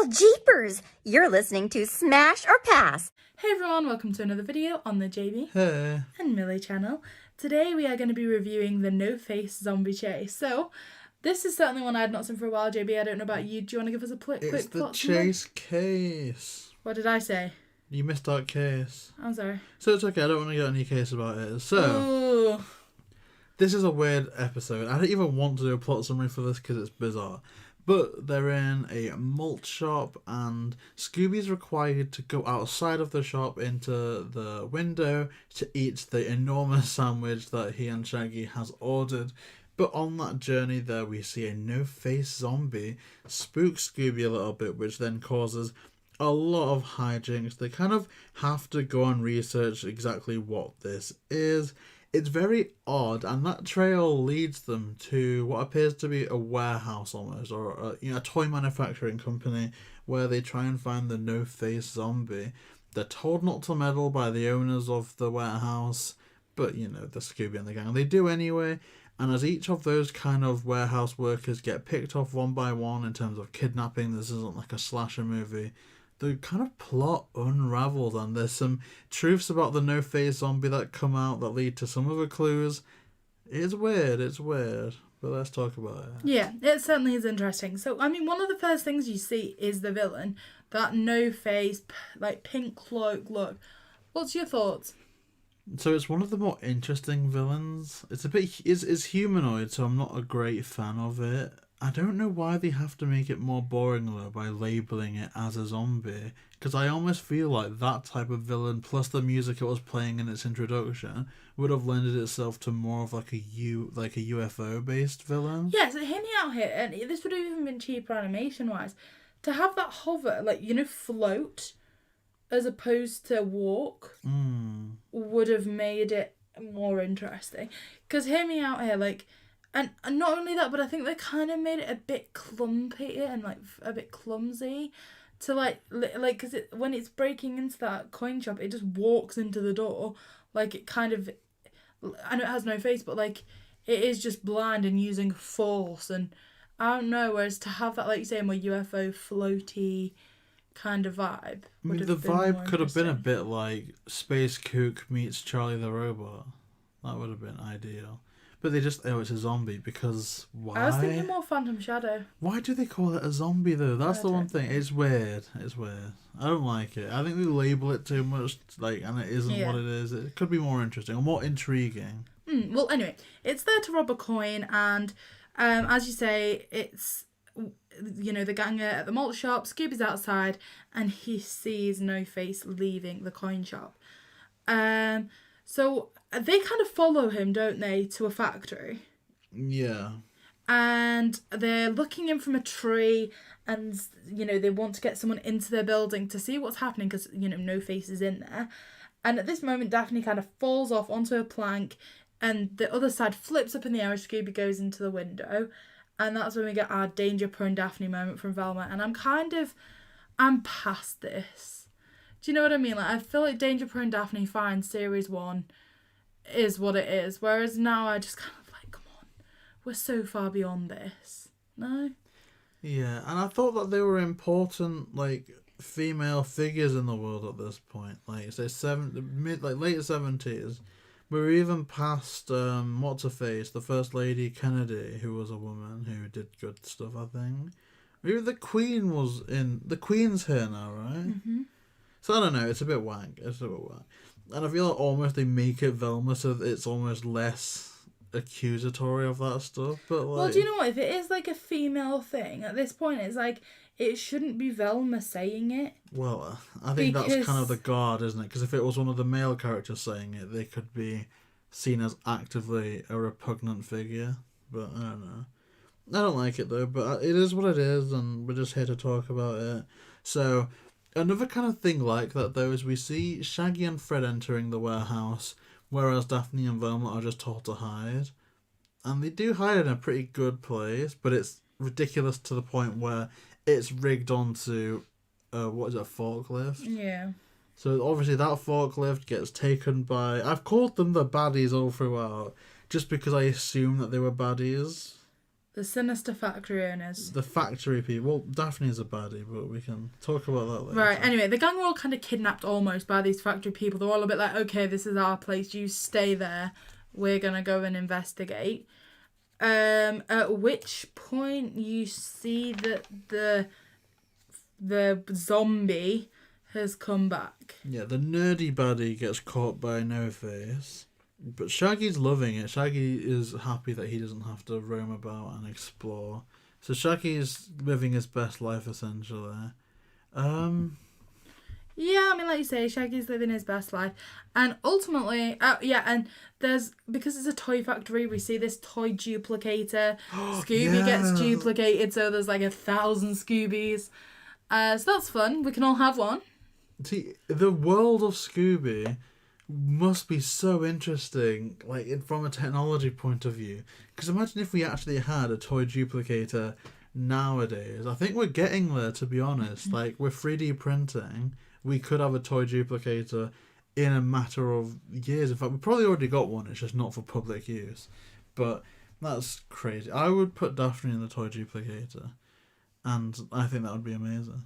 Well, jeepers! You're listening to Smash or Pass. Hey everyone, welcome to another video on the Hey. and Milly channel. Today we are going to be reviewing the No Face Zombie Chase. So, this is certainly one I had not seen for a while, JayBee. I don't know about you. Do you want to give us a quick plot? It's the Chase case. What did I say? You missed our case. I'm sorry. So it's okay, I don't want to get any case about it. So, Ooh. This is a weird episode. I don't even want to do a plot summary for this because it's bizarre. But they're in a malt shop and Scooby's required to go outside of the shop into the window to eat the enormous sandwich that he and Shaggy has ordered. But on that journey there we see a no-face zombie spook Scooby a little bit, which then causes a lot of hijinks. They kind of have to go and research exactly what this is. It's very odd, and that trail leads them to what appears to be a warehouse almost, or a toy manufacturing company where they try and find the no-face zombie. They're told not to meddle by the owners of the warehouse, but the Scooby and the gang, they do anyway. And as each of those kind of warehouse workers get picked off one by one in terms of kidnapping, this isn't like a slasher movie, the kind of plot unravels, and there's some truths about the no-face zombie that come out that lead to some of the clues. It's weird, but let's talk about it. Yeah, it certainly is interesting. So, I mean, one of the first things you see is the villain, that no-face, like pink cloak look. What's your thoughts? So it's one of the more interesting villains. It's humanoid, so I'm not a great fan of it. I don't know why they have to make it more boring though by labelling it as a zombie, because I almost feel like that type of villain plus the music it was playing in its introduction would have lended itself to more of like a UFO based villain. Yeah, so hear me out here, and this would have even been cheaper animation wise. To have that hover, float, as opposed to walk, would have made it more interesting. Because hear me out here, and not only that, but I think they kind of made it a bit clumpy and a bit clumsy to because when it's breaking into that coin shop, it just walks into the door it kind of. I know it has no face, but it is just blind and using force, and I don't know. Whereas to have that, like you say, more UFO floaty kind of vibe. I mean, the vibe could have been a bit like Space Kook meets Charlie the Robot. That would have been ideal. But they just, it's a zombie because why? I was thinking more Phantom Shadow. Why do they call it a zombie though? That's the one thing. It's weird. I don't like it. I think they label it too much, and it isn't what it is. It could be more interesting or more intriguing. Well, anyway, it's there to rob a coin, and as you say, it's the gang are at the malt shop. Scooby's outside, and he sees No-Face leaving the coin shop. So they kind of follow him, don't they, to a factory? Yeah. And they're looking in from a tree, and, they want to get someone into their building to see what's happening because, No-Face is in there. And at this moment, Daphne kind of falls off onto a plank, and the other side flips up in the air as Scooby goes into the window. And that's when we get our danger-prone Daphne moment from Velma. And I'm past this. Do you know what I mean? I feel like danger-prone Daphne, fine, series 1 is what it is. Whereas now I just kind of come on, we're so far beyond this. No? Yeah, and I thought that they were important, female figures in the world at this point. Late 70s. We're even past what's-her-face, the First Lady Kennedy, who was a woman who did good stuff, I think. Even the Queen the Queen's here now, right? Mm-hmm. So I don't know, it's a bit wank. And I feel like almost they make it Velma so that it's almost less accusatory of that stuff. But well, do you know what? If it is a female thing, at this point it's it shouldn't be Velma saying it. Well, I think that's kind of the guard, isn't it? Because if it was one of the male characters saying it, they could be seen as actively a repugnant figure. But I don't know. I don't like it though, but it is what it is, and we're just here to talk about it. So, another kind of thing like that though is we see Shaggy and Fred entering the warehouse, whereas Daphne and Velma are just told to hide. And they do hide in a pretty good place, but it's ridiculous to the point where it's rigged onto a forklift? Yeah. So obviously that forklift gets taken by... I've called them the baddies all throughout, just because I assume that they were baddies. The sinister factory owners. The factory people. Well, Daphne's a baddie, but we can talk about that later. Right, anyway, the gang were all kind of kidnapped almost by these factory people. They're all a bit like, okay, this is our place, you stay there. We're going to go and investigate. At which point you see that the zombie has come back. Yeah, the nerdy baddie gets caught by No-Face. But Shaggy's loving it. Shaggy is happy that he doesn't have to roam about and explore. So Shaggy's living his best life, essentially. Yeah, I mean, like you say, Shaggy's living his best life. And ultimately, and because it's a toy factory, we see this toy duplicator. Scooby gets duplicated, so there's like 1,000 Scoobies. So that's fun. We can all have one. See, the world of Scooby must be so interesting, like from a technology point of view. Because imagine if we actually had a toy duplicator nowadays. I think we're getting there, to be honest. Like with 3D printing, we could have a toy duplicator in a matter of years. In fact, we probably already got one. It's just not for public use. But that's crazy. I would put Daphne in the toy duplicator, and I think that would be amazing.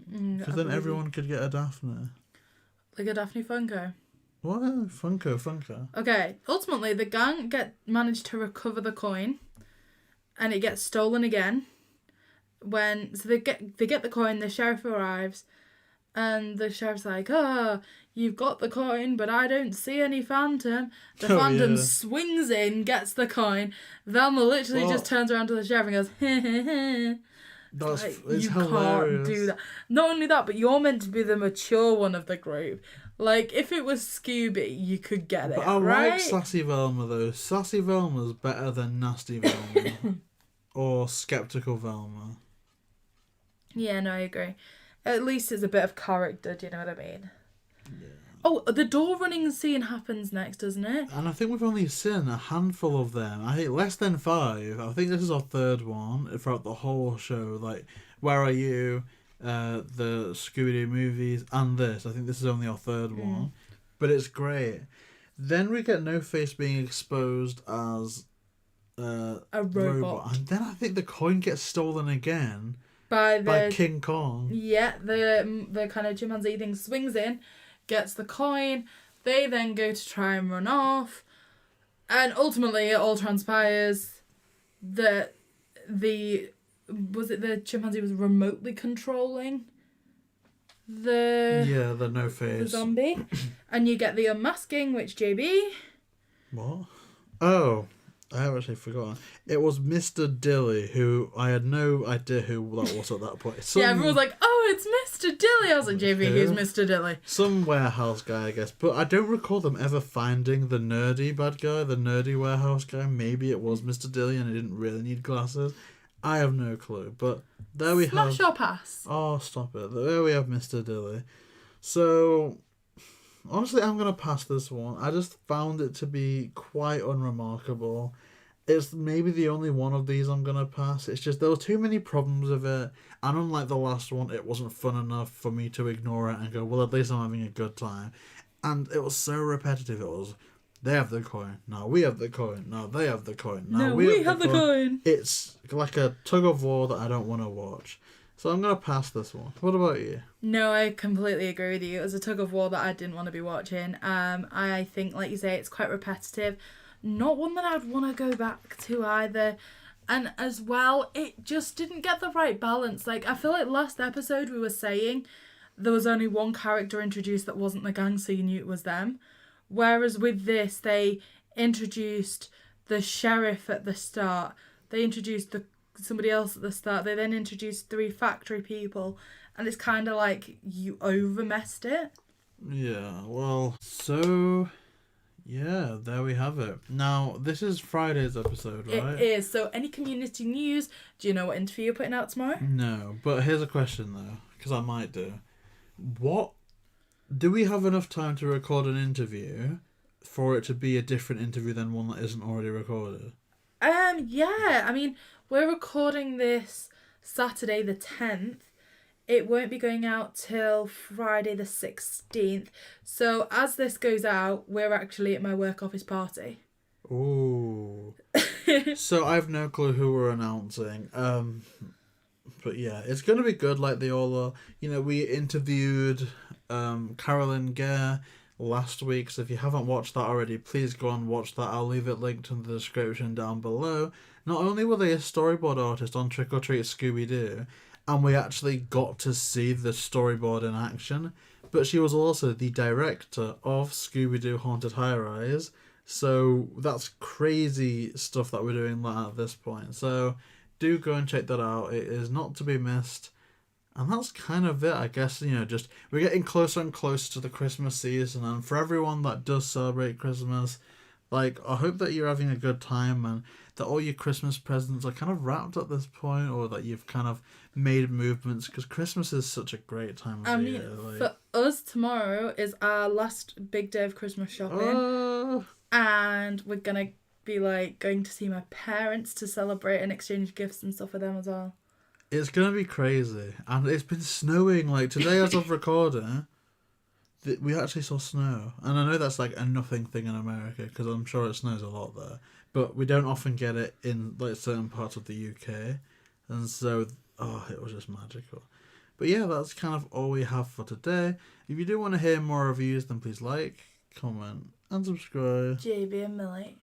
Because then everyone could get a Daphne. Like a Daphne Funko. What? Funko. Okay, ultimately the gang managed to recover the coin, and it gets stolen again. So they get the coin, the sheriff arrives, and the sheriff's like, you've got the coin, but I don't see any Phantom. The Phantom swings in, gets the coin. Velma literally just turns around to the sheriff and goes, heh. It's you hilarious. Can't do that. Not only that, but you're meant to be the mature one of the group. Like, if it was Scooby, you could get it, but I right? like Sassy Velma, though. Sassy Velma's better than Nasty Velma. Or Skeptical Velma. Yeah, no, I agree. At least it's a bit of character, do you know what I mean? Yeah. Oh, the door running scene happens next, doesn't it? And I think we've only seen a handful of them. I think less than 5. I think this is our 3rd one throughout the whole show. Like, Where Are You? The Scooby Doo movies, and this. I think this is only our 3rd one. But it's great. Then we get No-Face being exposed as a robot. And then I think the coin gets stolen again by King Kong. Yeah, the kind of chimpanzee thing swings in, gets the coin. They then go to try and run off. And ultimately it all transpires that the chimpanzee was remotely controlling the No-Face. the zombie. And you get the unmasking, which JayBee. What? Oh, I have actually forgotten. It was Mr. Dilly, who I had no idea who that was at that point. Everyone was like, oh, it's Mr. Dilly. I was like, JayBee, who's Mr. Dilly? Some warehouse guy, I guess. But I don't recall them ever finding the nerdy bad guy, the nerdy warehouse guy. Maybe it was Mr. Dilly and he didn't really need glasses. I have no clue. But there we have... Smash or pass? Oh, stop it. There we have Mr. Dilly. So... honestly, I'm going to pass this one. I just found it to be quite unremarkable. It's maybe the only one of these I'm going to pass. It's just there were too many problems with it. And unlike the last one, it wasn't fun enough for me to ignore it and go, well, at least I'm having a good time. And it was so repetitive. It was, they have the coin. No, we have the coin. No, they have the coin. No, we have the coin. It's like a tug of war that I don't want to watch. So I'm going to pass this one. What about you? No, I completely agree with you. It was a tug of war that I didn't want to be watching. I think, like you say, it's quite repetitive. Not one that I'd want to go back to either. And as well, it just didn't get the right balance. Like, I feel like last episode we were saying there was only one character introduced that wasn't the gang, so you knew it was them. Whereas with this, they introduced the sheriff at the start. They introduced somebody else at the start. They then introduced 3 factory people, and it's kind of like you over messed it. Yeah, well, so yeah, there we have it. Now, this is Friday's episode, right? It is. So any community news, do you know what interview you're putting out tomorrow? No, but here's a question though, because I might do. What do we have enough time to record an interview for it to be a different interview than one that isn't already recorded? Yeah, I mean, we're recording this Saturday the 10th. It won't be going out till Friday the 16th. So as this goes out, we're actually at my work office party. Ooh. So I have no clue who we're announcing. But yeah, it's going to be good like they all are. You know, we interviewed Carolyn Gare last week, so if you haven't watched that already, please go and watch that. I'll leave it linked in the description down below. Not only were they a storyboard artist on Trick or Treat Scooby Doo, and we actually got to see the storyboard in action, but she was also the director of Scooby Doo Haunted High Rise. So that's crazy stuff that we're doing at this point. So do go and check that out. It is not to be missed. And that's kind of it, I guess. You know, just we're getting closer and closer to the Christmas season. And for everyone that does celebrate Christmas, like, I hope that you're having a good time and that all your Christmas presents are kind of wrapped at this point, or that you've kind of made movements, because Christmas is such a great time of year. Like, for us, tomorrow is our last big day of Christmas shopping. And we're going to be, like, going to see my parents to celebrate and exchange gifts and stuff with them as well. It's going to be crazy. And it's been snowing, like, today as of recording, we actually saw snow. And I know that's, like, a nothing thing in America, because I'm sure it snows a lot there. But we don't often get it in, like, certain parts of the UK. And so, it was just magical. But yeah, that's kind of all we have for today. If you do want to hear more reviews, then please like, comment, and subscribe. JayBee Milly.